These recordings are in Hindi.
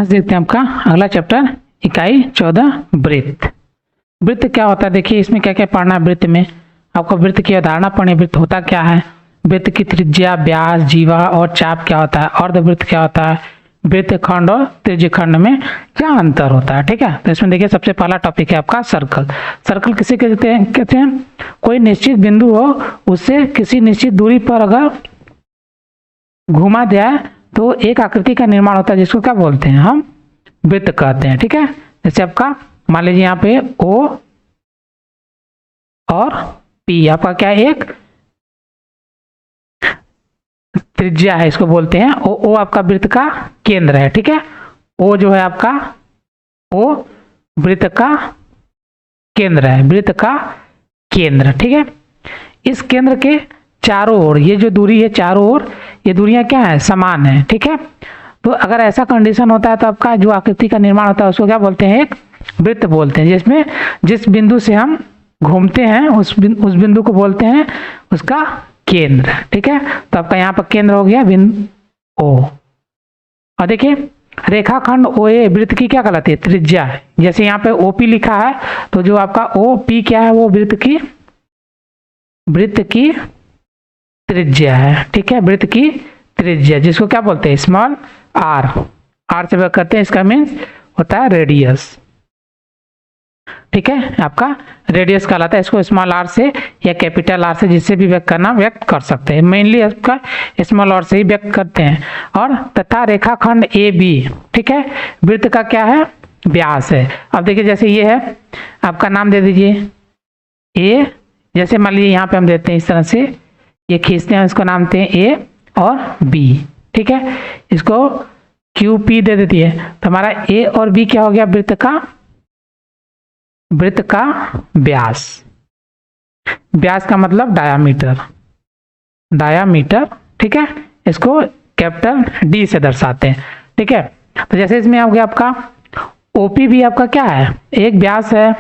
आज देखते हैं आपका अगला चैप्टर इकाई 14 वृत्त। वृत्त क्या होता है, देखिए इसमें क्या क्या पढ़ना है। वृत्त में आपको वृत्त की अवधारणा पढ़नी है, वृत्त होता क्या है, वृत्त की त्रिज्या, व्यास, जीवा और चाप क्या होता है, अर्धवृत्त क्या होता है, वृत्त खंड और त्रिज्यखंड में क्या अंतर होता है। ठीक है, तो इसमें देखिए सबसे पहला टॉपिक है आपका सर्कल। सर्कल किसे कहते हैं, कोई निश्चित बिंदु हो उससे किसी निश्चित दूरी पर अगर घुमा दिया तो एक आकृति का निर्माण होता है, जिसको क्या बोलते हैं, हम वृत्त कहते हैं। ठीक है, जैसे आपका मान लीजिए यहाँ पे O और P आपका क्या है, एक त्रिज्या है, इसको बोलते हैं O आपका वृत्त का केंद्र है। ठीक है, O जो है आपका O वृत्त का केंद्र है, वृत्त का केंद्र। ठीक है, इस केंद्र के चारों ओर ये जो दूरी है, चारों ओर ये दूरियां क्या है, समान है। ठीक है, तो अगर ऐसा कंडीशन होता है तो आपका जो आकृति का निर्माण होता है उसको क्या बोलते हैं, एक वृत्त बोलते हैं, जिसमें जिस बिंदु से हम घूमते हैं उस बिंदु को बोलते हैं उसका केंद्र। ठीक है, तो आपका यहाँ पर केंद्र हो गया बिंदु O। और देखिए रेखाखंड OA वृत्त की क्या कहलाती है, त्रिज्या है। जैसे यहाँ पे OP लिखा है तो जो आपका OP क्या है, वो वृत्त की त्रिज्या है। ठीक है, वृत्त की त्रिज्या जिसको क्या बोलते हैं, स्मॉल r से व्यक्त करते हैं, इसका मीन्स होता है रेडियस। ठीक है, आपका रेडियस कहलाता है, इसको स्मॉल r से या कैपिटल R से जिससे भी व्यक्त कर सकते हैं, मेनली आपका स्मॉल r से ही व्यक्त करते हैं। और तथा रेखाखंड AB, ठीक है, वृत्त का क्या है, व्यास है। अब देखिए जैसे ये है, आपका नाम दे दीजिए A, जैसे मान लीजिए यहाँ पे हम देते हैं इस तरह से, ये खींचते हैं, इसको नाम देते हैं A और B। ठीक है, इसको QP दे देती है, तो हमारा A और B क्या हो गया, वृत्त का व्यास। व्यास का मतलब डायामीटर। ठीक है, इसको कैपिटल D से दर्शाते हैं। ठीक है, तो जैसे इसमें हो गया आपका OP भी आपका क्या है, एक व्यास है,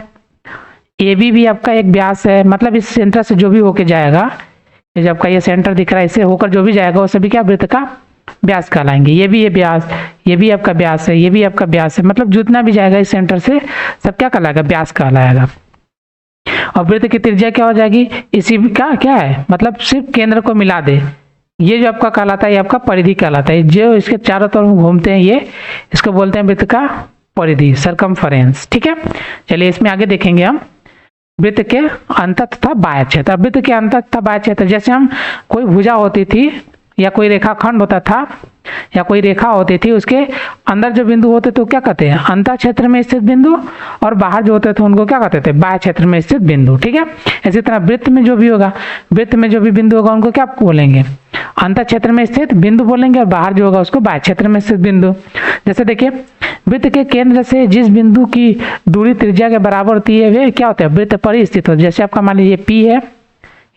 AB भी आपका एक व्यास है, मतलब इस सेंटर से जो भी होके जाएगा, ये जब आपका ये सेंटर दिख रहा है, इससे होकर जो भी जाएगा वो सभी क्या वृत्त का व्यास कहलाएंगे। ये भी व्यास, ये भी आपका व्यास है, ये भी आपका व्यास है, मतलब जितना भी जाएगा इस सेंटर से सब क्या कहलाएगा, व्यास कहलाएगा। और वृत्त की त्रिज्या क्या हो जाएगी, इसी का क्या है, मतलब सिर्फ केंद्र को मिला दे, ये जो आपका कहलाता है, ये आपका परिधि कहलाता है, जो इसके चारों तरफ घूमते हैं ये, इसको बोलते हैं वृत्त का परिधि, सरकमफेरेंस। ठीक है, चलिए इसमें आगे देखेंगे हम वृत्त के अंत तथा बाह्य क्षेत्र। वृत्त के अंत तथा बाह्य क्षेत्र, जैसे हम कोई भुजा होती थी या कोई रेखाखंड होता था या कोई रेखा होती थी, उसके अंदर जो बिंदु होते तो क्या कहते हैं, अंत क्षेत्र में स्थित बिंदु, और बाहर जो होते थे उनको क्या कहते थे, बाह्य क्षेत्र में स्थित बिंदु। ठीक है, इसी तरह वृत्त में जो भी होगा, वृत्त में जो भी बिंदु होगा उनको क्या बोलेंगे, अंत क्षेत्र में स्थित बिंदु बोलेंगे, और बाहर जो होगा उसको बाह्य क्षेत्र में स्थित बिंदु। जैसे देखिए वृत्त के केंद्र से जिस बिंदु की दूरी त्रिज्या के बराबर होती है वे क्या होता है, वृत्त पर ही स्थित हो। जैसे आपका मान लीजिए P है,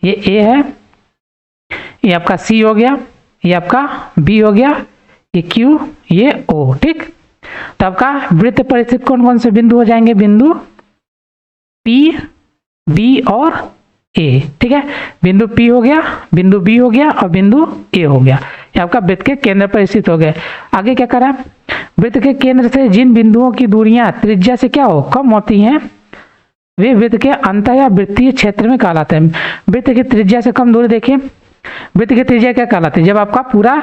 ये A है, ये आपका C हो गया, ये आपका B हो गया, ये Q, ये O। ठीक, तो आपका वृत्त पर स्थित कौन कौन से बिंदु हो जाएंगे, बिंदु P, B और A। ठीक है, बिंदु P हो गया, बिंदु B हो गया और बिंदु A हो गया, ये आपका वृत्त के केंद्र पर स्थित हो गए। आगे क्या करा, वृत्त के केंद्र से जिन बिंदुओं की दूरियां त्रिज्या से क्या हो, कम होती हैं, वे वृत्त के अंत या वृत्तीय क्षेत्र में कहलाते हैं। वृत्त की त्रिज्या से कम दूरी, देखिए वृत्त की त्रिज्या क्या कहलाती है, जब आपका पूरा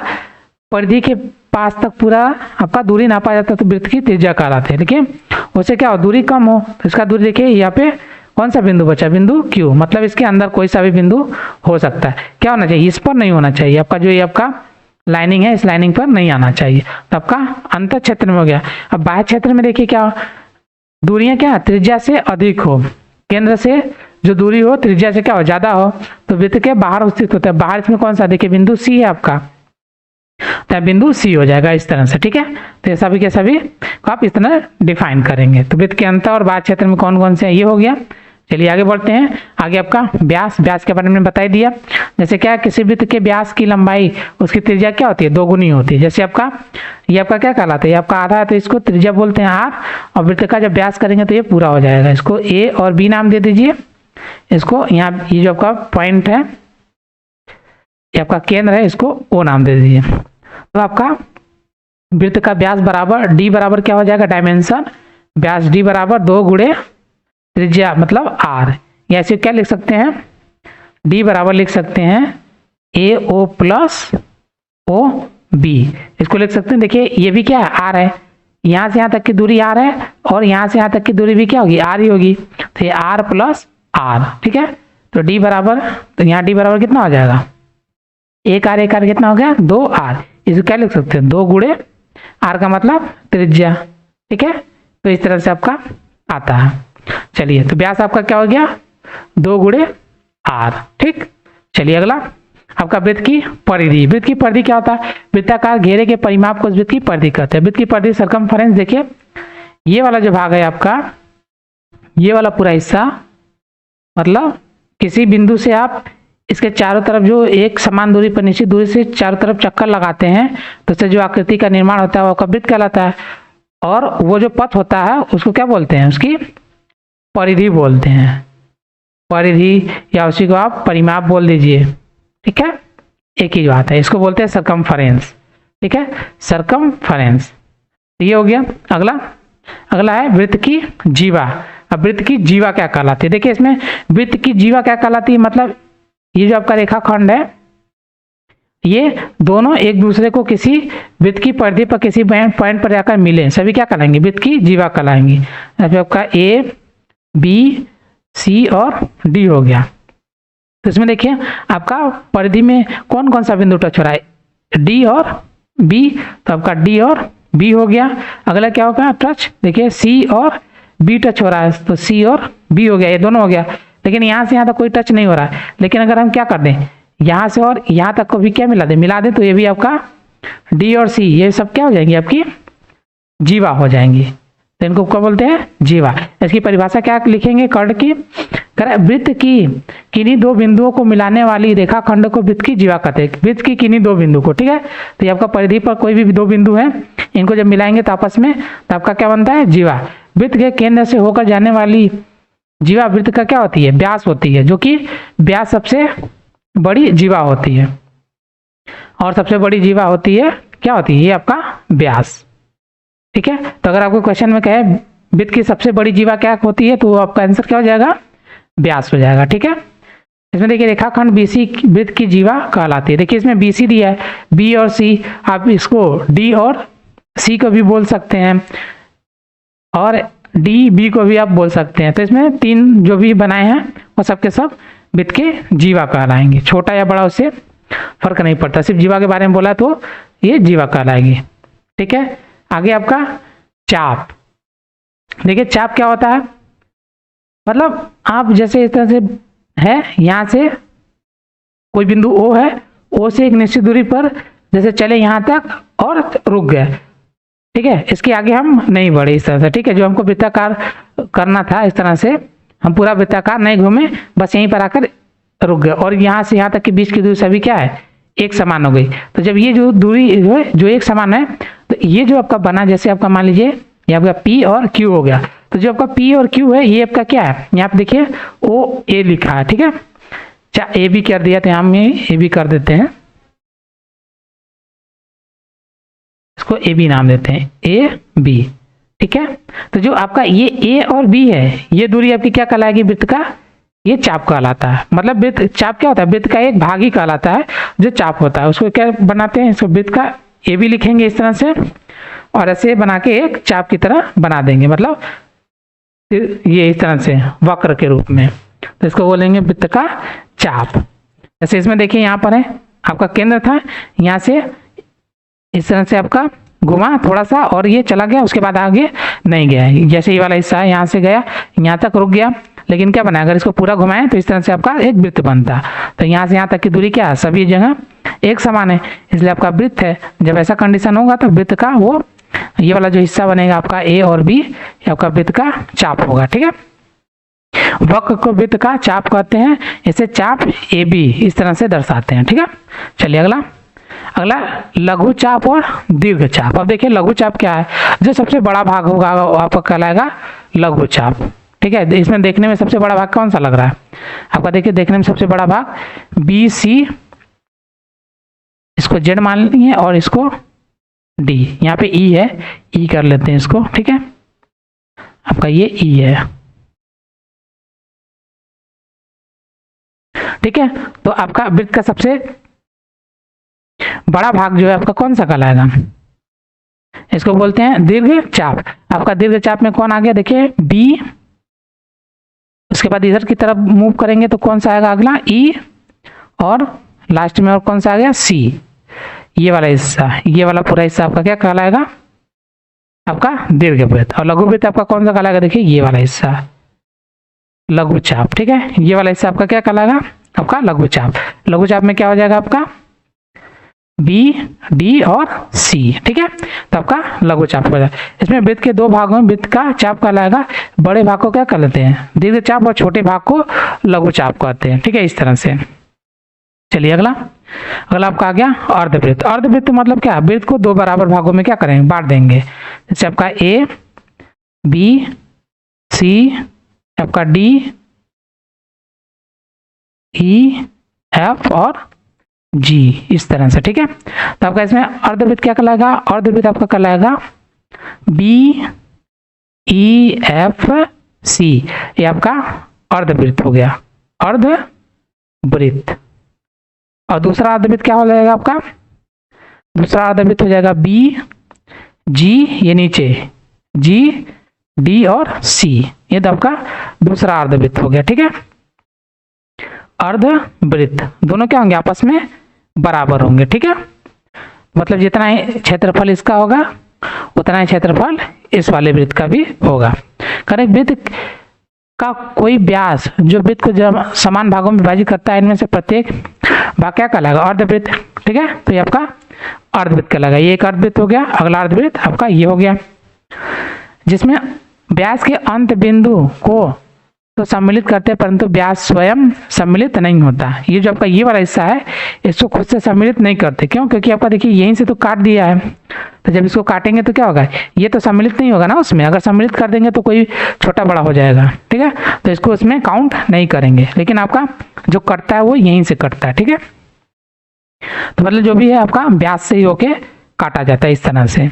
परिधि के पास तक पूरा आपका दूरी नापा जाता है तो वृत्त की त्रिज्या कहलाते हैं। लेकिन उससे क्या हो, दूरी कम हो तो इसका दूरी देखिए यहाँ पे कौन सा बिंदु बचा, बिंदु Q, मतलब इसके अंदर कोई सा भी बिंदु हो सकता है। क्या होना चाहिए, इस पर नहीं होना चाहिए, आपका जो ये आपका लाइनिंग है इस लाइनिंग पर नहीं आना चाहिए, तो आपका अंत क्षेत्र में हो गया। अब बाह्य क्षेत्र में देखिए क्या, दूरियां क्या त्रिज्या से अधिक हो, केंद्र से जो दूरी हो त्रिज्या से क्या हो, ज्यादा हो, तो वृत्त के बाहर स्थित होता है। बाहर इसमें कौन सा, देखिए बिंदु C है आपका, तो बिंदु C हो जाएगा इस तरह से। ठीक है, तो ये सभी के सभी को आप इस तरह डिफाइन करेंगे। तो वृत्त के अंत और बाह्य क्षेत्र में कौन कौन से हैं, ये हो गया। चलिए आगे बढ़ते हैं। आगे आपका व्यास के बारे में बता दिया, जैसे क्या किसी वृत्त के व्यास की लंबाई उसकी त्रिज्या क्या होती है, दोगुनी होती है। जैसे आपका ये आपका क्या कहलाता है, ये आपका आधा है तो इसको त्रिज्या बोलते हैं R, और वृत्त का जब व्यास करेंगे तो ये पूरा हो जाएगा। इसको A और B नाम दे दीजिए, इसको यहाँ ये जो आपका पॉइंट है, ये आपका केंद्र है, इसको O नाम दे दीजिए। तो आपका वृत्त का व्यास बराबर डी बराबर क्या हो जाएगा, डायमेंशन व्यास डी बराबर 2 गुणे त्रिज्या मतलब आर, या ऐसे क्या लिख सकते हैं, डी बराबर लिख सकते हैं ए ओ प्लस ओ बी, इसको लिख सकते हैं। देखिए ये भी क्या है, आर है, यहाँ से यहाँ तक की दूरी आर है और यहाँ से यहाँ तक की दूरी भी क्या होगी, आर ही होगी, तो ये आर प्लस आर, ठीक है। तो डी बराबर, तो यहाँ डी बराबर कितना हो जाएगा, एक आर कितना हो गया, 2 आर, इसको क्या लिख सकते हैं, 2 गुणे आर का मतलब त्रिज्या, ठीक है। तो इस तरह से आपका आता है। चलिए तो व्यास आपका क्या हो गया, 2 गुणे आर, ठीक। चलिए अगला आपका वृत्त की परिधि। वृत्त की परिधि क्या होता है, वृत्ताकार घेरे के परिमाप को वृत्त की परिधि कहते हैं। वृत्त की परिधि सर्कमफरेंस, देखिए ये वाला जो भाग है आपका, ये वाला पूरा हिस्सा, मतलब किसी बिंदु से आप इसके चारों तरफ जो एक समान दूरी पर निश्चित दूरी से चारों तरफ चक्कर लगाते हैं तो उससे जो आकृति का निर्माण होता है वो आपका वृत्त कहलाता है। और वो जो पथ होता है उसको क्या बोलते हैं, उसकी परिधि बोलते हैं, परिधि, या उसी को आप परिमाप बोल दीजिए, ठीक है, एक ही बात है। इसको बोलते हैं सर्कमफरेंस, ठीक है, सर्कमफरेंस। ये हो गया। अगला है वृत्त की जीवा। अब वृत्त की जीवा क्या कहलाती है, देखिए इसमें वृत्त की जीवा क्या कहलाती है, मतलब ये जो आपका रेखाखंड है ये दोनों एक दूसरे को किसी वृत्त की परिधि पर किसी पॉइंट पर जाकर मिले, सभी क्या कहलाएंगे, वृत्त की जीवा कहलाएंगी। अभी आपका ए बी सी और डी हो गया। तो इसमें देखिए आपका परिधि में कौन कौन सा बिंदु टच हो रहा है, डी और बी, तो आपका डी और बी हो गया। अगला क्या होगा टच, देखिए सी और बी टच हो रहा है, तो सी और बी हो गया, ये दोनों हो गया। लेकिन यहाँ से यहाँ तक कोई टच नहीं हो रहा है, लेकिन अगर हम क्या कर दें, यहाँ से और यहाँ तक को भी क्या मिला दें, तो ये भी आपका डी और सी, ये सब क्या हो जाएंगी, आपकी जीवा हो जाएंगी। तो इनको क्या बोलते हैं, जीवा। इसकी परिभाषा क्या लिखेंगे, कर्ण की, वृत्त की किन्हीं 2 बिंदुओं को मिलाने वाली रेखाखंड को वृत्त की जीवा कहते हैं। वृत्त की किन्हीं 2 बिंदु को, ठीक है। तो ये आपका परिधि पर कोई भी 2 बिंदु है, इनको जब मिलाएंगे तो आपस में, तो आपका क्या बनता है, जीवा। वृत्त के केंद्र से होकर जाने वाली जीवा वृत्त का क्या होती है, व्यास होती है, जो कि व्यास सबसे बड़ी जीवा होती है। और सबसे बड़ी जीवा होती है, क्या होती है, ये आपका व्यास, ठीक है। तो अगर आपको क्वेश्चन में कहे वृत्त की सबसे बड़ी जीवा क्या होती है, तो आपका आंसर क्या हो जाएगा, व्यास हो जाएगा, ठीक है। इसमें देखिए रेखाखंड बीसी वृत्त की जीवा कहलाती है। देखिए इसमें बीसी दिया है, बी और सी, आप इसको डी और सी को भी बोल सकते हैं और डी बी को भी आप बोल सकते हैं। तो इसमें 3 जो भी बनाए हैं वो सब के सब वृत्त के जीवा कहलाएंगे। छोटा या बड़ा उससे फर्क नहीं पड़ता, सिर्फ जीवा के बारे में बोला तो ये जीवा कहलाएगी, ठीक है। आगे आपका चाप। देखिए चाप क्या होता है, मतलब आप जैसे इस तरह से है, यहाँ से कोई बिंदु ओ है, ओ से एक निश्चित दूरी पर जैसे चले यहाँ तक और रुक गए, ठीक है। इसके आगे हम नहीं बढ़े इस तरह से, ठीक है। जो हमको वृत्ताकार करना था इस तरह से हम पूरा वृत्ताकार नहीं घूमे, बस यहीं पर आकर रुक गए। और यहाँ से यहाँ तक के बीच की दूरी सभी क्या है, एक समान हो गई। तो जब ये जो दूरी जो एक समान है, तो ये जो आपका बना, जैसे आपका मान लीजिए ये आपका P और Q हो गया, तो जो आपका P और Q है ये आपका क्या है, यहाँ पे देखिए OA लिखा है, ठीक है। अच्छा ए भी कर दिया, तो यहाँ में ए भी कर देते हैं, इसको ए बी नाम देते हैं, ए बी, ठीक है। तो जो आपका ये ए और बी है, ये दूरी आपकी क्या कहलाएगी, वृत्त का ये चाप कहलाता है। मतलब वृत्त चाप क्या होता है, वृत्त का एक भाग ही कहलाता है जो चाप होता है। उसको क्या बनाते हैं, इसको वृत्त का ए बी लिखेंगे इस तरह से, और ऐसे बना के एक चाप की तरह बना देंगे, मतलब ये इस तरह से वक्र के रूप में, तो इसको बोलेंगे वृत्त का चाप। जैसे इसमें देखिए यहाँ पर है आपका केंद्र था, यहाँ से इस तरह से आपका घुमा थोड़ा सा और ये चला गया, उसके बाद आगे नहीं गया। जैसे ये वाला हिस्सा है, यहाँ से गया, यहाँ तक रुक गया, लेकिन क्या बना, अगर इसको पूरा घुमाएं तो इस तरह से आपका एक वृत्त बनता। तो यहाँ से यहाँ तक की दूरी क्या है, सभी जगह एक समान है, इसलिए आपका वृत्त है। जब ऐसा कंडीशन होगा तो वृत्त का वो ये वाला जो हिस्सा बनेगा आपका ए और बी, ये आपका वृत्त का चाप होगा, ठीक है। वक्र को वृत्त का चाप कहते हैं, इसे चाप ए बी इस तरह से दर्शाते हैं, ठीक है। चलिए अगला लघु चाप और दीर्घ चाप। अब देखिए लघु चाप क्या है, जो सबसे बड़ा भाग होगा वो आपका कहलाएगा लघु चाप, ठीक है। इसमें देखने में सबसे बड़ा भाग कौन सा लग रहा है आपका, देखिए देखने में सबसे बड़ा भाग बी सी, इसको जेड मान लिए और इसको डी। यहाँ पे ई है, ई कर लेते हैं इसको, ठीक है, आपका ये ई है, ठीक है। तो आपका वृत्त का सबसे बड़ा भाग जो है आपका कौन सा कहलाएगा, इसको बोलते हैं दीर्घ चाप। आपका दीर्घ चाप में कौन आ गया, देखिए बी, उसके बाद इधर की तरफ मूव करेंगे तो कौन सा आएगा अगला, ई, और लास्ट में और कौन सा आ गया, सी। ये वाला हिस्सा, ये वाला पूरा हिस्सा आपका क्या कहलाएगा, आपका दीर्घ वृत्त। और लघु वृत्त आपका कौन सा कहलाएगा, देखिए ये वाला हिस्सा लघु चाप, ठीक है। ये वाला हिस्सा आपका क्या कहलाएगा, आपका लघु चाप। लघु चाप में क्या हो जाएगा आपका बी, डी और सी, ठीक है। तो आपका लघु चाप हो जाएगा। इसमें वृत्त के दो भागों में वृत्त का चाप कहलाएगा, बड़े भाग को क्या कहते हैं, दीर्घ चाप, और छोटे भाग को लघु चाप कहते हैं, ठीक है, इस तरह से। चलिए अगला आपका आ गया अर्धवृत्त। अर्धवृत्त मतलब क्या, वृत्त को दो बराबर भागों में क्या करेंगे, बांट देंगे। जैसे आपका ए, बी, सी, आपका डी, ई, एफ और जी, इस तरह से, ठीक है। तो आपका इसमें अर्धवृत्त क्या कहलाएगा, अर्धवृत्त आपका कहलाएगा बी, ई, एफ, सी, ये आपका अर्धवृत्त हो गया, अर्धवृत्त। और दूसरा अर्धवृत्त क्या हो जाएगा आपका, दूसरा अर्धवृत्त हो जाएगा बी, जी, ये नीचे जी, डी और सी, ये तो आपका दूसरा अर्धवृत्त हो गया, ठीक है। अर्धवृत्त दोनों क्या होंगे, आपस में बराबर होंगे, ठीक है। मतलब जितना ही क्षेत्रफल इसका होगा उतना ही क्षेत्रफल इस वाले वृत्त का भी होगा। करेक्ट। वृत्त का कोई व्यास जो वृत्त को जब समान भागों में विभाजित करता है, इनमें से प्रत्येक भाग क्या कहलाएगा, अर्धवृत्त, ठीक है। तो ये आपका अर्धवृत्त कहलाएगा। ये एक अर्धवृत्त हो गया। अगला अर्धवृत्त आपका ये हो गया, जिसमें व्यास के अंत बिंदु को तो सम्मिलित करते हैं, परंतु व्यास स्वयं सम्मिलित नहीं होता। ये जो आपका ये वाला हिस्सा है, इसको खुद से सम्मिलित नहीं करते। क्यों, क्योंकि आपका देखिए यहीं से तो काट दिया है, तो जब इसको काटेंगे तो क्या होगा, ये तो सम्मिलित नहीं होगा ना उसमें। अगर सम्मिलित कर देंगे तो कोई छोटा बड़ा हो जाएगा, ठीक है, तो इसको उसमें काउंट नहीं करेंगे। लेकिन आपका जो कटता है वो यहीं से कटता है, ठीक है। तो मतलब जो भी है आपका व्यास से ही होके काटा जाता है, इस तरह से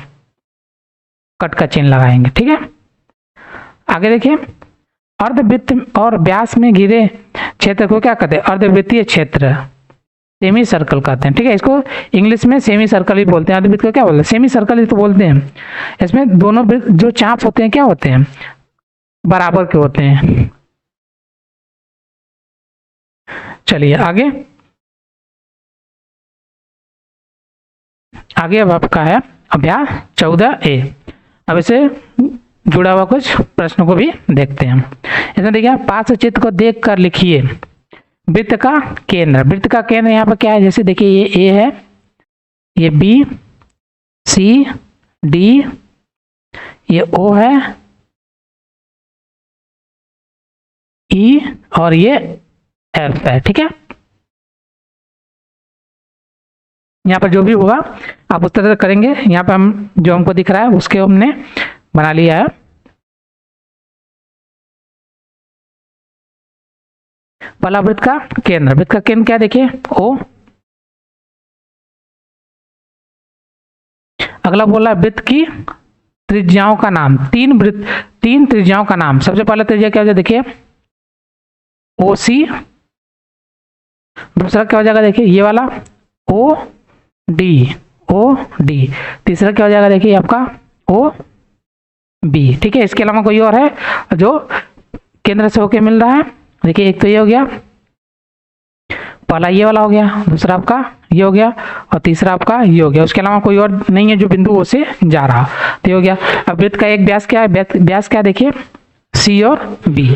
कट का चिन्ह लगाएंगे, ठीक है। आगे देखिए, अर्धवृत्त और व्यास में घिरे क्षेत्र को क्या कहते हैं, अर्धवृत्तीय क्षेत्र, सेमी सर्कल कहते हैं, ठीक है। इसको इंग्लिश में सेमी सर्कल ही बोलते हैं। अर्धवृत्त को क्या बोलते हैं, सेमी सर्कल ही तो बोलते हैं। इसमें दोनों जो चाप होते हैं क्या होते हैं, बराबर के होते हैं। चलिए आगे अब आपका है अभ्यास 14A। अब इसे जुड़ा हुआ कुछ प्रश्नों को भी देखते हैं। इसमें देखिए, पार्श्व चित्र को देख कर लिखिए वृत्त का केंद्र। वृत्त का केंद्र यहाँ पर क्या है, जैसे देखिए ये ए है, ये बी, सी, डी, ये ओ है, ई और ये एफ है, ठीक है। यहाँ पर जो भी होगा आप उस तरह से करेंगे। यहाँ पर हम जो हमको दिख रहा है उसके हमने बना लिया है। पहला वृत्त का केंद्र, वृत्त का केंद्र क्या देखिए, ओ। अगला बोला वृत्त की त्रिज्याओं का नाम, तीन त्रिज्याओं का नाम। सबसे पहला त्रिज्या क्या हो जाएगा, देखिए ओ सी। दूसरा क्या हो जाएगा, देखिए ये वाला ओ डी। तीसरा क्या हो जाएगा, देखिए आपका ओ बी, ठीक है। इसके अलावा कोई और है जो केंद्र से होके मिल रहा है, देखिए एक तो ये हो गया, पहला ये वाला हो गया, दूसरा आपका ये हो गया और तीसरा आपका ये हो गया। उसके अलावा कोई और नहीं है जो बिंदु ओ से जा रहा, तो ये हो गया। अब वृत्त का एक व्यास क्या है, व्यास क्या देखिए सी और बी,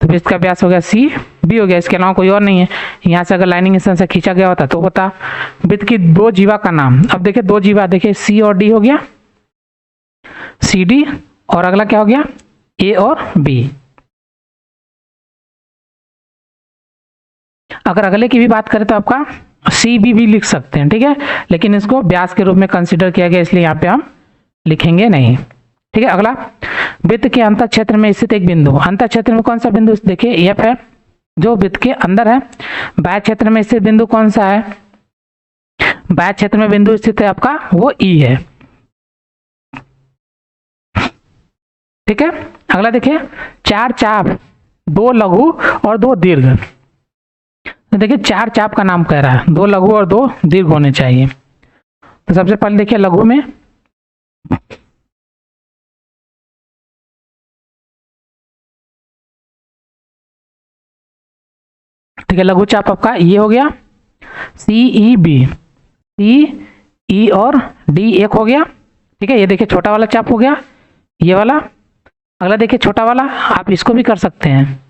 तो वृत्त का व्यास हो गया सी, बी हो गया। इसके अलावा कोई और नहीं है। यहाँ से अगर लाइनिंग इस तरह से खींचा गया होता तो होता। वृत्त की दो जीवा का नाम, अब देखिए दो जीवा, देखिए सी और डी हो गया, सी डी, और अगला क्या हो गया ए और बी। अगर अगले की भी बात करें तो आपका सी बी भी लिख सकते हैं, ठीक है, लेकिन इसको व्यास के रूप में कंसीडर किया गया, इसलिए यहाँ पे हम लिखेंगे नहीं, ठीक है। अगला, वृत्त के अंतर क्षेत्र में स्थित एक बिंदु। अंतर क्षेत्र में कौन सा बिंदु, देखिए एफ है जो वृत्त के अंदर है। बाह्य क्षेत्र में स्थित बिंदु कौन सा है, बाह्य क्षेत्र में बिंदु स्थित है आपका वो ई है, ठीक है। अगला देखिए, 4 चाप, 2 लघु और 2 दीर्घ। तो देखिए 4 चाप का नाम कह रहा है, 2 लघु और 2 दीर्घ होने चाहिए। तो सबसे पहले देखिए लघु में, ठीक है, लघु चाप आपका ये हो गया CEB, CE और D एक हो गया, ठीक है। ये देखिए छोटा वाला चाप हो गया, ये वाला। अगला देखिए छोटा वाला, आप इसको भी कर सकते हैं,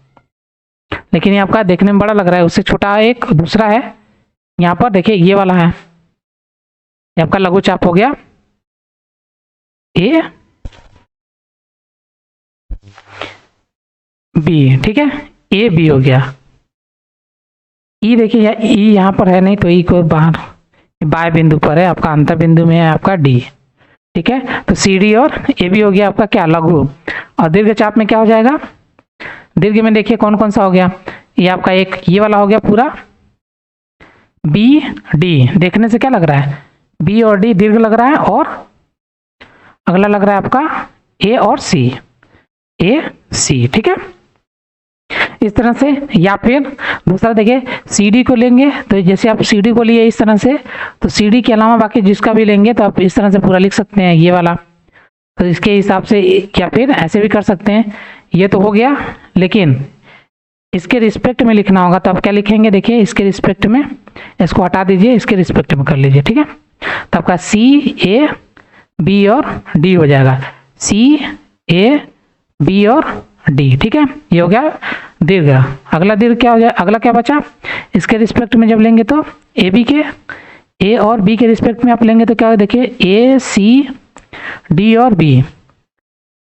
लेकिन ये आपका देखने में बड़ा लग रहा है, उससे छोटा एक दूसरा है यहाँ पर, देखिए ये वाला है, ये आपका लघु चाप हो गया A B, ठीक है, AB हो गया। ई देखिए ई यहाँ पर है नहीं, तो ई को बाहर बाय बिंदु पर है, आपका अंतर बिंदु में है आपका D, ठीक है। तो CD और AB हो गया आपका क्या, लघु। और दीर्घ चाप में क्या हो जाएगा, दीर्घ में देखिए कौन कौन सा हो गया, ये आपका एक ये वाला हो गया पूरा BD, देखने से क्या लग रहा है, B और D दीर्घ लग रहा है। और अगला लग रहा है आपका A और C, AC, ठीक है। इस तरह से, या फिर दूसरा देखिए CD को लेंगे, तो जैसे आप CD को लिए इस तरह से, तो CD के अलावा बाकी जिसका भी लेंगे तो आप इस तरह से पूरा लिख सकते हैं ये वाला। तो इसके हिसाब से, या फिर ऐसे भी कर सकते हैं। ये तो हो गया, लेकिन इसके रिस्पेक्ट में लिखना होगा, तो आप क्या लिखेंगे, देखिए इसके रिस्पेक्ट में, इसको हटा दीजिए, इसके रिस्पेक्ट में कर लीजिए, ठीक है। तो आपका CAB और D हो जाएगा, CAB और D, ठीक है। ये हो गया दीर्घ। अगला दीर्घ क्या हो जाए, अगला क्या बचा, इसके रिस्पेक्ट में जब लेंगे तो AB के, A और B के रिस्पेक्ट में आप लेंगे तो क्या होगा, देखिए ACD और B,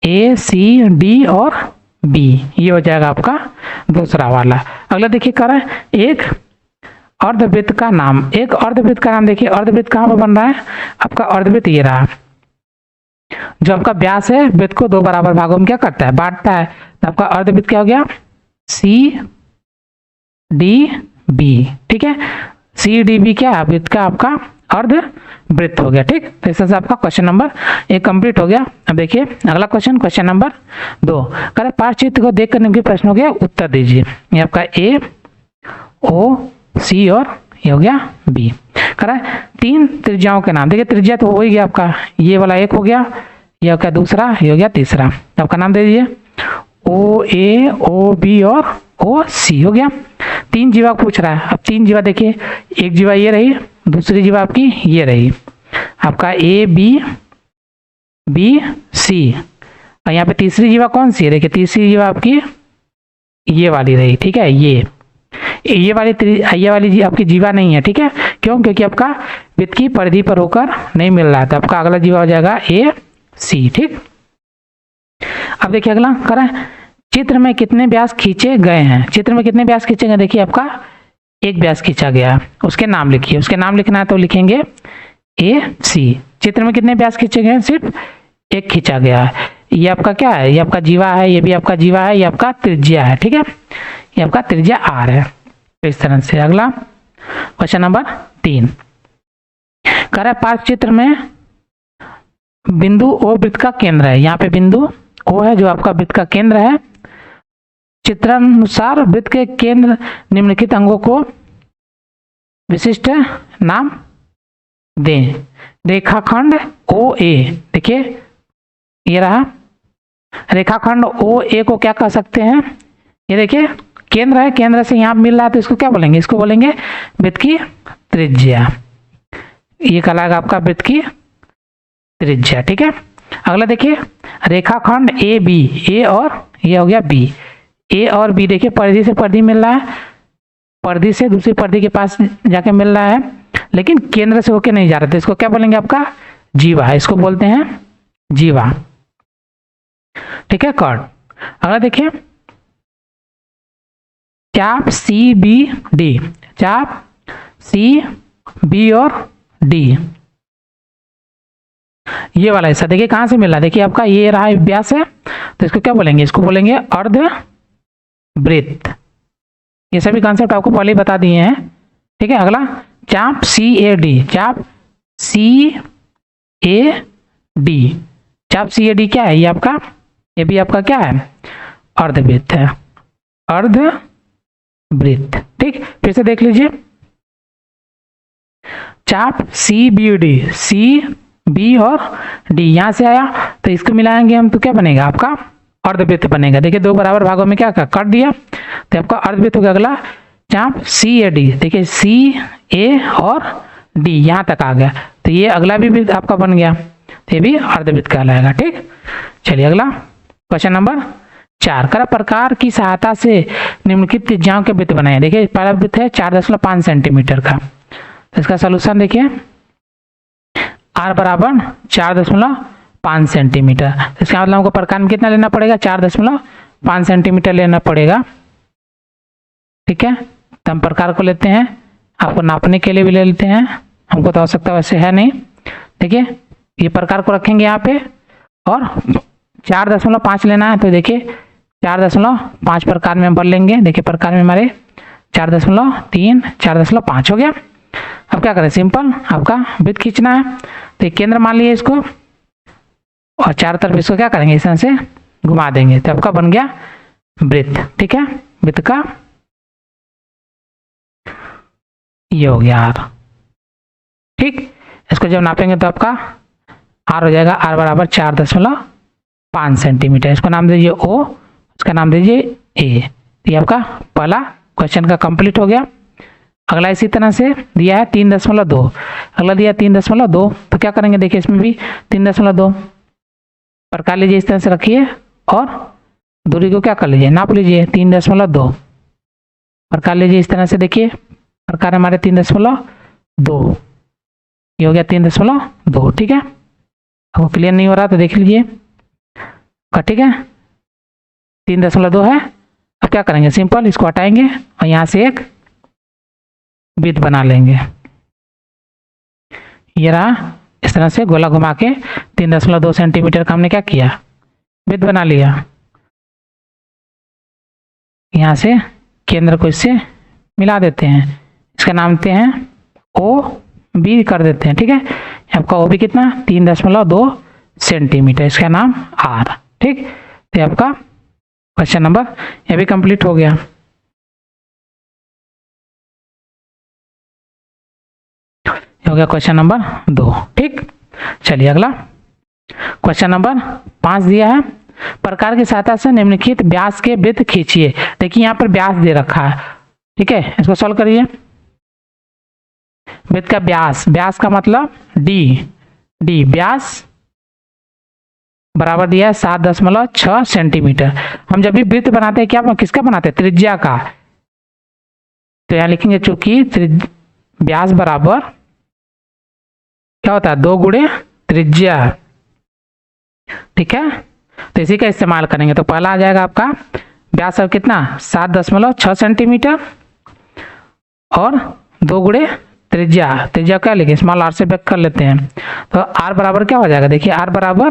ACD और B, ये हो जाएगा आपका दूसरा वाला। अगला देखिए कर रहा है, एक अर्धवृत्त का नाम, एक अर्धवृत्त का नाम। देखिए अर्धवृत्त कहाँ पर बन रहा है, आपका अर्धवृत्त ये रहा, जो आपका व्यास है वृत्त को 2 बराबर भागों में क्या करता है, बांटता है। तो आपका अर्धवृत्त क्या हो गया, CDB, ठीक है। CDB क्या है, वृत्त का आपका अर्धवृत्त हो गया, ठीक। तो इस तरह से आपका क्वेश्चन नंबर 1 कंप्लीट हो गया। अब देखिए अगला क्वेश्चन, क्वेश्चन नंबर 2, कह पाठचित्र को देख कर प्रश्न हो गया, उत्तर दीजिए। ये आपका A, O, C और ये हो गया B। कह रहा है 3 त्रिज्याओं के नाम। देखिए त्रिज्या तो हो ही गया आपका, ये वाला एक हो गया, ये हो गया दूसरा, ये हो गया तीसरा। तो आपका नाम दे दीजिए, OA, OB और OC हो गया। 3 जीवा पूछ रहा है। अब 3 जीवा देखिए, एक जीवा ये रही, दूसरी जीवा आपकी ये रही, आपका ABC, और यहाँ पे तीसरी जीवा कौन सी है, देखिए तीसरी जीवा आपकी ये वाली रही, ठीक है। ये वाली जी आपकी जीवा नहीं है, ठीक है। क्यों, क्योंकि आपका वृत्त की परिधि पर होकर नहीं मिल रहा है। तो आपका अगला जीवा हो जाएगा AC, ठीक। अब देखिए अगला करें, चित्र में कितने व्यास खींचे गए हैं। चित्र में कितने व्यास खींचे गए, देखिए आपका एक व्यास खींचा गया है, उसके नाम लिखिए। उसके नाम लिखना है तो लिखेंगे AC। चित्र में कितने व्यास खींचे गए हैं, सिर्फ एक खींचा गया है। ये आपका क्या है, ये आपका जीवा है, ये भी आपका जीवा है, ये आपका त्रिज्या है, ठीक है। ये आपका त्रिज्या R है। तो इस तरह से अगला क्वेश्चन नंबर 3, कह रहा है पाठचित्र में बिंदु O वृत्त का केंद्र है। यहाँ पे बिंदु O है जो आपका वृत्त का केंद्र है। चित्रानुसार वृत्त के केंद्र निम्नलिखित अंगों को विशिष्ट नाम दें। रेखाखंड OA, देखिए ये रहा रेखाखंड OA को क्या कह सकते हैं, ये देखिए केंद्र है, केंद्र से यहाँ मिल रहा है तो इसको क्या बोलेंगे, इसको बोलेंगे वृत्त की त्रिज्या। ये कहलाएगा आपका वृत्त की त्रिज्या, ठीक है। अगला देखिए रेखाखंड AB, A और ये हो गया B, A और B देखिए परिधि से परिधि मिल रहा है, परिधि से दूसरी परिधि के पास जाके मिल रहा है, लेकिन केंद्र से होके नहीं जा रहा था। इसको क्या बोलेंगे, आपका जीवा, इसको बोलते हैं जीवा, ठीक है। कर्ण। अगला देखिए चाप CBD, चाप CB और D, ये वाला हिस्सा देखिए कहां से मिला, देखिए आपका ये रहा व्यास है, तो इसको क्या बोलेंगे, इसको बोलेंगे अर्धवृत्त। ये सभी कॉन्सेप्ट आपको पहले ही बता दिए हैं, ठीक है। अगला चाप CAD, चाप CAD, चाप CAD क्या है, ये आपका ये भी आपका क्या है, अर्धवृत्त है, अर्धवृत्त। ठीक, फिर से देख लीजिए, चाप C B D, C B और डी यहाँ से आया, तो इसको मिलाएंगे हम तो क्या बनेगा आपका अर्धवृत्त बनेगा। देखिए दो बराबर भागों में क्या कर दिया, तो आपका अर्धवृत्त हो गया। अगला चाप सी ए डी, देखिए सी ए और डी यहाँ तक आ गया, तो ये अगला भी वृत्त आपका बन गया, तो ये भी अर्धवृत्त कहलाएगा। ठीक, चलिए अगला क्वेश्चन नंबर 4, कर प्रकार की सहायता से निम्नलिखित त्रिज्याओं के वृत्त बनाए। देखिए पहला वृत्त है 4.5 सेंटीमीटर का, तो इसका सलूशन देखिए r बराबर 4.5 सेंटीमीटर, इसका मतलब हमको प्रकार में कितना लेना पड़ेगा, 4.5 सेंटीमीटर लेना पड़ेगा। ठीक है, तो हम प्रकार को लेते हैं, आपको नापने के लिए भी ले लेते हैं, हमको तो आवश्यकता वैसे है नहीं। देखिए ये प्रकार को रखेंगे यहाँ पे, और 4.5 लेना है, तो देखिए 4.5 प्रकार में हम भर लेंगे। देखिए प्रकार में हमारे 4.3 4.5 हो गया। अब क्या करें, सिंपल आपका वृत्त खींचना है, तो एक केंद्र मान लिए इसको, और चारों तरफ इसको क्या करेंगे, इस तरह से घुमा देंगे, तो आपका बन गया वृत्त। ठीक है, वृत्त का ये हो गया r। ठीक, इसको जब नापेंगे तो आपका r हो जाएगा, r बराबर 4.5 सेंटीमीटर। इसको नाम दीजिए o, इसका नाम दीजिए a। ये आपका पहला क्वेश्चन का कंप्लीट हो गया। अगला इसी तरह से दिया है 3.2, अगला दिया 3.2, तो क्या करेंगे, देखिए इसमें भी 3.2 प्रकार लीजिए, इस तरह से रखिए, और दूरी को क्या कर लीजिए, नाप लीजिए 3.2 प्रकार लीजिए, इस तरह से देखिए प्रकार हमारे 3.2, ये हो गया 3.2। ठीक है, आपको क्लियर नहीं हो रहा तो देख लीजिए, ठीक है 3.2 है। अब क्या करेंगे, सिंपल इसको हटाएंगे और यहाँ से एक वृत्त बना लेंगे। ये रहा, इस तरह से गोला घुमा के 3.2 सेंटीमीटर का हमने क्या किया, वृत्त बना लिया। यहाँ से केंद्र को इससे मिला देते हैं, इसका नाम देते हैं ओ बी कर देते हैं। ठीक है, आपका ओ बी कितना 3.2 सेंटीमीटर, इसका नाम आर। ठीक, तो आपका क्वेश्चन नंबर ये भी कंप्लीट हो गया। हो गया क्वेश्चन नंबर 2। ठीक, चलिए अगला क्वेश्चन नंबर 5 दिया है, प्रकार की सहायता से निम्नलिखित व्यास के वृत्त खींचिए। देखिए यहाँ पर व्यास दे रखा है। ठीक है, इसको सॉल्व करिए। वृत्त का व्यास, व्यास का मतलब डी व्यास बराबर दिया है 7.6 सेंटीमीटर। हम जब भी वृत्त बनाते हैं क्या किसका बनाते हैं, त्रिज्या का, तो यहाँ लिखेंगे चूंकि व्यास बराबर क्या होता है 2 गुणे त्रिज्या। ठीक है, तो इसी का इस्तेमाल करेंगे, तो पहला आ जाएगा आपका व्यास अब कितना 7.6 सेंटीमीटर और 2 गुणे त्रिज्या, त्रिज्या क्या लिखे स्मॉल आर से व्यक्त कर लेते हैं, तो आर बराबर क्या हो जाएगा, देखिए आर बराबर,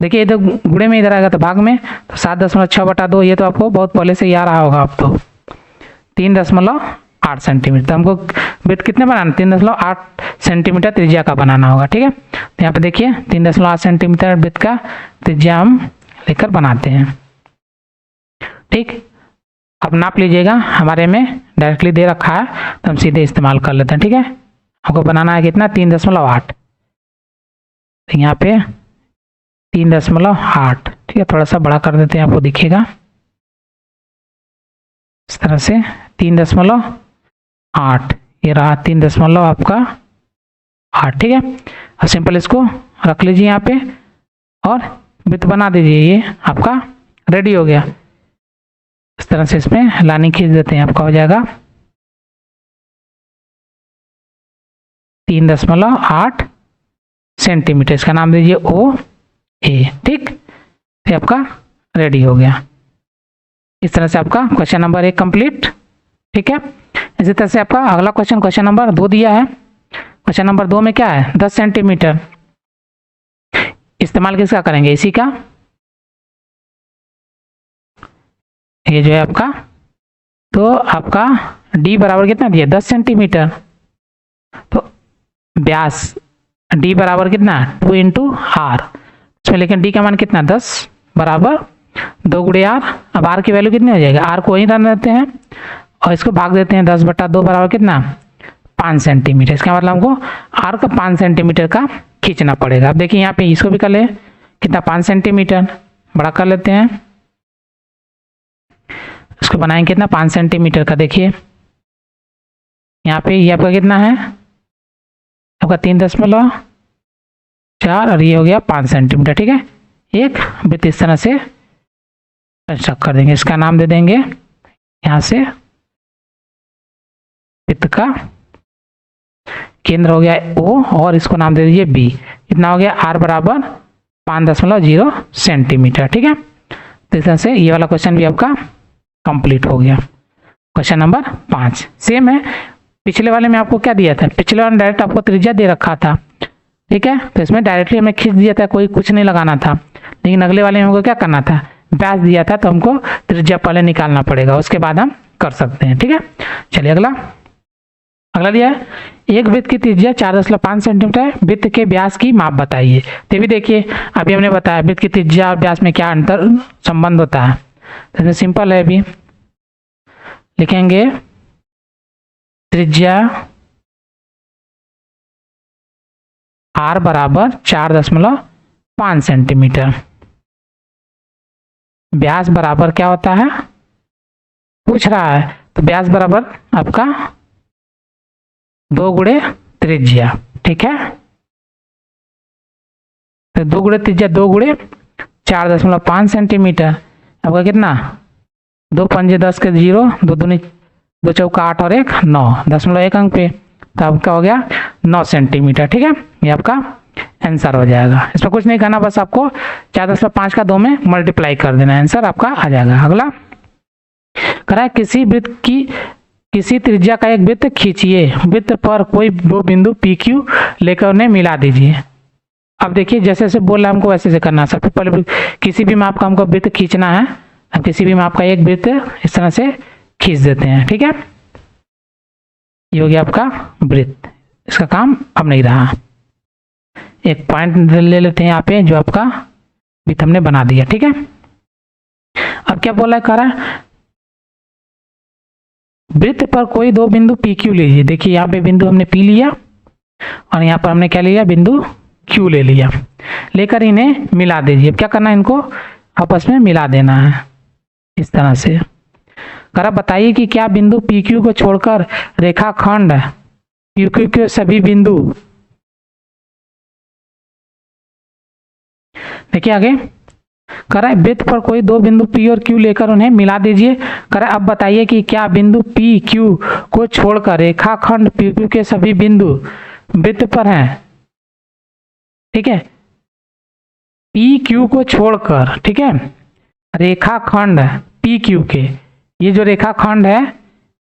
देखिए इधर गुणे में इधर आएगा तो भाग में, तो 7.6/2, ये तो आपको बहुत पहले से याद रहा होगा आप तो 3.8 सेंटीमीटर। तो हमको वृत्त कितने बनाना, 3.8 सेंटीमीटर त्रिज्या का बनाना होगा। ठीक है, तो यहाँ पे देखिए 3.8 सेंटीमीटर वृत्त का त्रिज्या हम लेकर बनाते हैं। ठीक, अब नाप लीजिएगा, हमारे में डायरेक्टली दे रखा है तो हम सीधे इस्तेमाल कर लेते हैं। ठीक है, हमको बनाना है कितना 3.8, तो यहाँ पे 3.8। ठीक है, थोड़ा सा बड़ा कर देते हैं, आपको दिखेगा इस तरह से 3.8, ये रहा 3 आपका 8। ठीक है, अब सिंपल इसको रख लीजिए यहाँ पे और वृत्त बना दीजिए, ये आपका रेडी हो गया। इस तरह से इसमें लानी खींच देते हैं, आपका हो जाएगा 3.8 सेंटीमीटर, इसका नाम दीजिए ओ ए। ठीक, ये आपका रेडी हो गया। इस तरह से आपका क्वेश्चन नंबर 1 कंप्लीट। ठीक है, इसी तरह से आपका अगला क्वेश्चन नंबर 2 दिया है। क्वेश्चन नंबर 2 में क्या है 10 सेंटीमीटर, इस्तेमाल किसका करेंगे, इसी का, ये जो है आपका, तो आपका डी बराबर कितना दिया 10 सेंटीमीटर, तो व्यास डी बराबर कितना 2 × r, इसमें लेकिन डी का मान कितना 10 बराबर 2 गुणे आर। अब आर की वैल्यू कितनी हो जाएगी, आर को वहीं रन देते हैं और इसको भाग देते हैं 10/2 बराबर कितना 5 सेंटीमीटर। इसका मतलब हमको आर का 5 सेंटीमीटर का खींचना पड़ेगा। अब देखिए यहाँ पे इसको भी कर ले कितना 5 सेंटीमीटर बड़ा कर लेते हैं, इसको बनाएंगे कितना 5 सेंटीमीटर का। देखिए यहाँ पे ये आपका कितना है, आपका 3.4 और ये हो गया 5 सेंटीमीटर। ठीक है, एक वृत्त इस तरह से कंस्ट्रक्ट कर देंगे। इसका नाम दे देंगे यहाँ से वृत्त का केंद्र हो गया O और इसको नाम दे दीजिए B। कितना हो गया आर बराबर 5.0 सेंटीमीटर। ठीक है, तो इस तरह से ये वाला क्वेश्चन भी आपका कंप्लीट हो गया। क्वेश्चन नंबर 5 सेम है, पिछले वाले में आपको क्या दिया था, पिछले वाले में डायरेक्ट आपको त्रिज्या दे रखा था। ठीक है, तो इसमें डायरेक्टली हमें खींच दिया था, कोई कुछ नहीं लगाना था। लेकिन अगले वाले में हमको क्या करना था, व्यास दिया था, तो हमको त्रिज्या पहले निकालना पड़ेगा, उसके बाद हम कर सकते हैं। ठीक है, चलिए अगला दिया है एक वृत्त की त्रिज्या 4.5 सेंटीमीटर है, वृत्त के व्यास की माप बताइए। तो भी देखिए अभी हमने बताया वृत्त की त्रिज्या और व्यास में क्या अंतर संबंध होता है। तो इसमें सिंपल है, अभी लिखेंगे त्रिज्या आर बराबर 4.5 सेंटीमीटर, व्यास बराबर क्या होता है पूछ रहा है, तो व्यास बराबर आपका 2 गुणे त्रिज्या। ठीक है, तो 2 गुणे त्रिज्या 2 गुणे 4.5 सेंटीमीटर, आपका कितना 2 पंजे 10 के 0, 2 दूनी 2 चौका 8 और 1 9.1 अंक पे, तो आपका हो गया 9 सेंटीमीटर। ठीक है, ये आपका आंसर हो जाएगा। इसमें कुछ नहीं करना, बस आपको 4.5 का 2 में मल्टीप्लाई कर देना, आंसर आपका आ जाएगा। अगला करा किसी वृत्त की किसी त्रिज्या का एक वृत्त खींचिए, वृत्त पर कोई दो बिंदु PQ लेकर उन्हें मिला दीजिए। अब देखिए जैसे जैसे बोल रहा है हमको वैसे से करना। सबसे पहले किसी भी माप का हमको वृत्त खींचना है, अब किसी भी माप का एक वृत्त इस तरह से खींच देते हैं। ठीक है, ये हो गया आपका वृत्त, इसका काम अब नहीं रहा। एक पॉइंट ले लेते हैं यहाँ पे, जो आपका वृत्त हमने बना दिया। ठीक है, अब क्या बोला कह रहा है वृत्त पर कोई 2 बिंदु PQ लीजिए। देखिए यहाँ पे बिंदु हमने P लिया और यहाँ पर हमने क्या लिया बिंदु Q ले लिया, लेकर इन्हें मिला दीजिए। क्या करना है, इनको आपस में मिला देना है इस तरह से। करा बताइए कि क्या बिंदु PQ को छोड़कर रेखाखंड PQ के सभी बिंदु, देखिए आगे करा वृत्त पर कोई 2 बिंदु P और Q लेकर उन्हें मिला दीजिए। करा अब बताइए कि क्या बिंदु PQ को छोड़कर रेखाखंड PQ के सभी बिंदु वृत्त पर हैं। ठीक है, PQ को छोड़कर, ठीक है, रेखाखंड PQ के, ये जो रेखाखंड है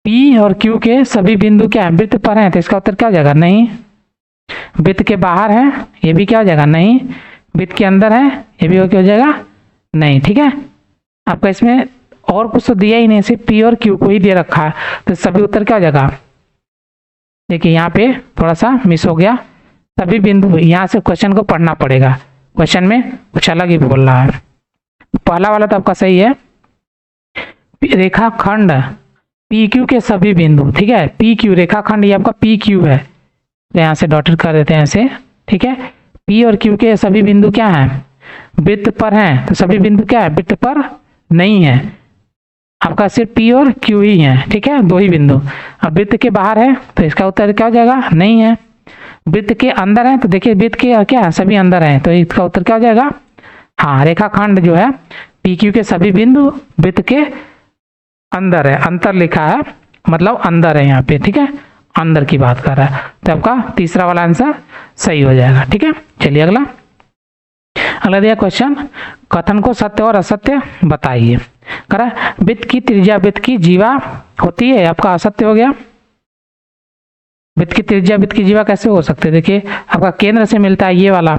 P और Q के सभी बिंदु क्या है वृत्त पर हैं, तो इसका उत्तर क्या हो जाएगा नहीं। वृत्त के बाहर है, ये भी क्या हो जाएगा नहीं। वृत्त के अंदर है, ये भी क्या हो जाएगा नहीं। ठीक है, आपका इसमें और कुछ तो दिया ही नहीं, सिर्फ P और Q को ही दे रखा है, तो सभी उत्तर क्या हो जाएगा। देखिए यहाँ पे थोड़ा सा मिस हो गया, सभी बिंदु, यहाँ से क्वेश्चन को पढ़ना पड़ेगा, क्वेश्चन में कुछ अलग ही बोल रहा है। पहला वाला तो आपका सही है, रेखाखंड PQ के सभी बिंदु। ठीक है, PQ रेखाखंड ये आपका PQ है, तो यहाँ से डॉटेड कर देते हैं ऐसे। ठीक है, P और Q के सभी बिंदु क्या हैं वृत्त पर हैं, तो सभी बिंदु क्या है वृत्त पर नहीं है, आपका सिर्फ P और Q ही है। ठीक है, 2 ही बिंदु। अब वृत्त के बाहर है, तो इसका उत्तर क्या हो जाएगा नहीं है। वृत्त के अंदर है, तो देखिए वृत्त के क्या है सभी अंदर है, तो इसका उत्तर क्या हो जाएगा हाँ, रेखाखंड जो है PQ के सभी बिंदु वृत्त के अंदर है, अंतर लिखा है मतलब अंदर है यहाँ पे। ठीक है, अंदर की बात कर रहा है, तो आपका तीसरा वाला आंसर सही हो जाएगा। ठीक है, चलिए अगला दिया क्वेश्चन, कथन को सत्य और असत्य बताइए। करा वृत्त की त्रिज्या वृत्त की जीवा होती है, आपका असत्य हो गया। वृत्त की त्रिज्या वृत्त की जीवा कैसे हो सकते हैं, देखिए आपका केंद्र से मिलता है ये वाला,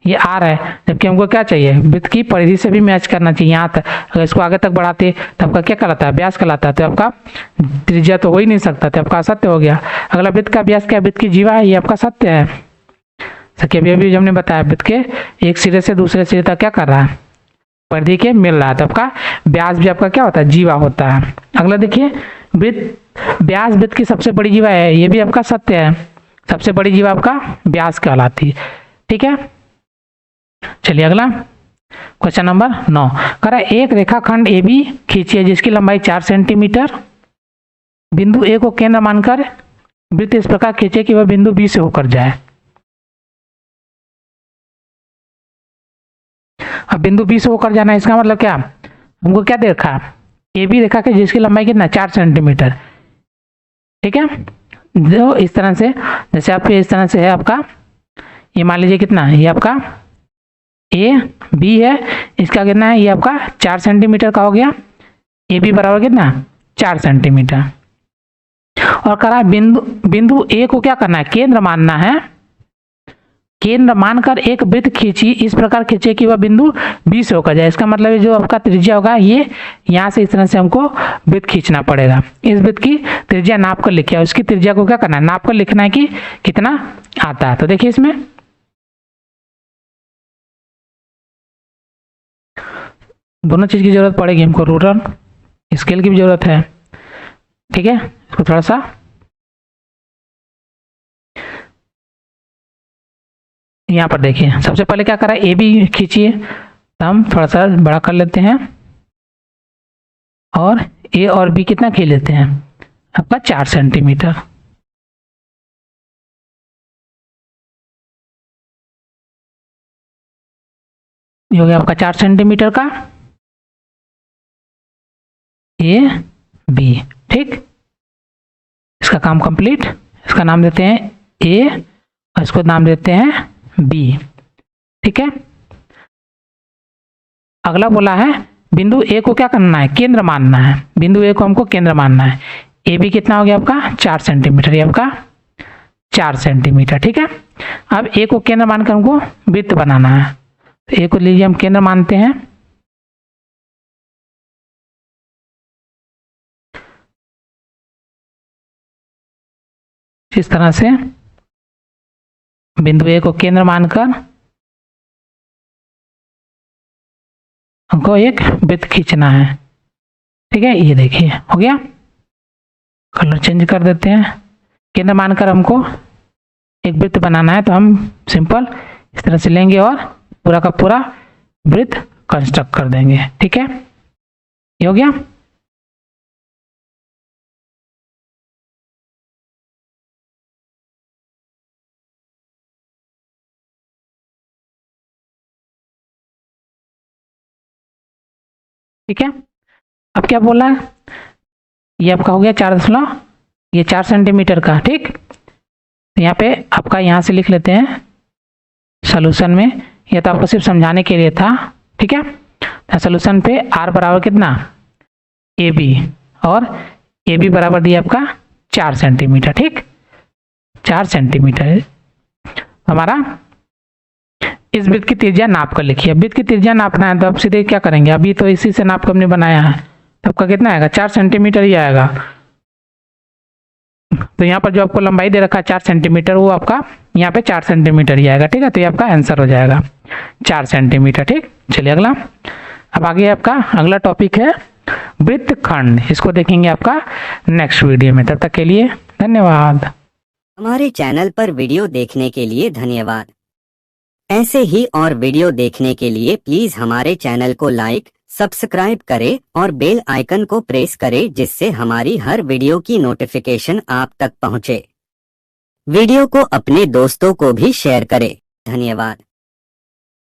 ये R है, जबकि हमको क्या चाहिए वृत्त की परिधि से भी मैच करना चाहिए यहाँ तक। अगर इसको आगे तक बढ़ाते तो आपका क्या कहलाता है व्यास कहलाता है, तो आपका त्रिज्या तो हो ही नहीं सकता, तो आपका असत्य हो गया। अगला वृत्त का व्यास क्या वृत्त की जीवा है, ये आपका सत्य है। सके अभी हमने बताया वृत्त के एक सिरे से दूसरे सिरे तक क्या कर रहा है परिधि के मिल रहा है, तो आपका व्यास भी आपका क्या होता है, जीवा होता है। अगला देखिए, वृत्त, व्यास वृत्त की सबसे बड़ी जीवा है, ये भी आपका सत्य है, सबसे बड़ी जीवा आपका व्यास कहलाती है। ठीक है, चलिए अगला क्वेश्चन नंबर 9 कह रहा है एक रेखाखंड ए बी खींचिए जिसकी लंबाई 4 सेंटीमीटर, बिंदु ए को केंद्र मानकर वृत्त इस प्रकार खींचे कि वह बिंदु बी से होकर जाए। अब बिंदु बी से होकर जाना, इसका मतलब क्या, हमको क्या दे रखा, ए बी रेखा के जिसकी लंबाई कितना 4 सेंटीमीटर। ठीक है, जो इस तरह से, जैसे आपके इस तरह से है आपका, ये मान लीजिए कितना, ये आपका ए बी है, इसका कितना है, ये आपका 4 सेंटीमीटर का हो गया, ए बी बराबर कितना 4 सेंटीमीटर। और कह रहा है बिंदु ए को क्या करना है, केंद्र मानना है, केंद्र मानकर एक वृत्त खींची, इस प्रकार खींचे कि वह बिंदु बी से होकर जाए। इसका मतलब है जो आपका त्रिज्या होगा, ये यहाँ से इस तरह से हमको वृत्त खींचना पड़ेगा। इस वृत्त की त्रिज्या नाप कर लिखिए, उसकी त्रिज्या को क्या करना है, नाप कर लिखना है कि कितना आता है। तो देखिए इसमें दोनों चीज की जरूरत पड़ेगी हमको, रूलर स्केल की भी जरूरत है। ठीक है, इसको थोड़ा सा यहाँ पर देखिए, सबसे पहले क्या करा, ए बी खींचिए, तो हम थोड़ा सा बड़ा कर लेते हैं और ए और बी कितना खींच लेते हैं, आपका 4 सेंटीमीटर। ये हो गया आपका 4 सेंटीमीटर का ए बी। ठीक, इसका काम कंप्लीट, इसका नाम देते हैं ए और इसको नाम देते हैं बी। ठीक है, अगला बोला है बिंदु ए को क्या करना है, केंद्र मानना है, बिंदु ए को हमको केंद्र मानना है। ए बी कितना हो गया आपका 4 सेंटीमीटर, ये आपका 4 सेंटीमीटर। ठीक है, अब ए को केंद्र मानकर हमको वृत्त बनाना है, तो ए को लीजिए हम केंद्र मानते हैं, इस तरह से बिंदु ए को केंद्र मानकर हमको एक वृत्त खींचना है। ठीक है, ये देखिए हो गया, कलर चेंज कर देते हैं। केंद्र मानकर हमको एक वृत्त बनाना है, तो हम सिंपल इस तरह से लेंगे और पूरा का पूरा वृत्त कंस्ट्रक्ट कर देंगे। ठीक है, ये हो गया। ठीक है, अब क्या बोला है, ये आपका हो गया 4 ये 4 सेंटीमीटर का। ठीक, तो यहाँ पे आपका यहाँ से लिख लेते हैं सॉल्यूशन में, यह तो आपको सिर्फ समझाने के लिए था। ठीक है, तो सॉल्यूशन पे आर बराबर कितना, ए बी, और ए बी बराबर दिया आपका 4 सेंटीमीटर। ठीक, 4 सेंटीमीटर हमारा। इस वृत्त की त्रिज्या नाप कर लिखिए, वृत्त की त्रिज्या नापना है तो आप सीधे क्या करेंगे, अभी तो इसी से नाप कर हमने बनाया है, तो आपका कितना आएगा 4 सेंटीमीटर ही आएगा। तो यहाँ पर जो आपको लंबाई दे रखा है 4 सेंटीमीटर, वो आपका यहाँ पे 4 सेंटीमीटर ही आएगा। ठीक है, तो ये आपका आंसर हो जाएगा 4 सेंटीमीटर। ठीक, चलिए अगला, अब आगे आपका अगला टॉपिक है वृत्तखंड, इसको देखेंगे आपका नेक्स्ट वीडियो में। तब तक के लिए धन्यवाद। हमारे चैनल पर वीडियो देखने के लिए धन्यवाद। ऐसे ही और वीडियो देखने के लिए प्लीज हमारे चैनल को लाइक, सब्सक्राइब करें और बेल आइकन को प्रेस करें, जिससे हमारी हर वीडियो की नोटिफिकेशन आप तक पहुंचे। वीडियो को अपने दोस्तों को भी शेयर करें। धन्यवाद।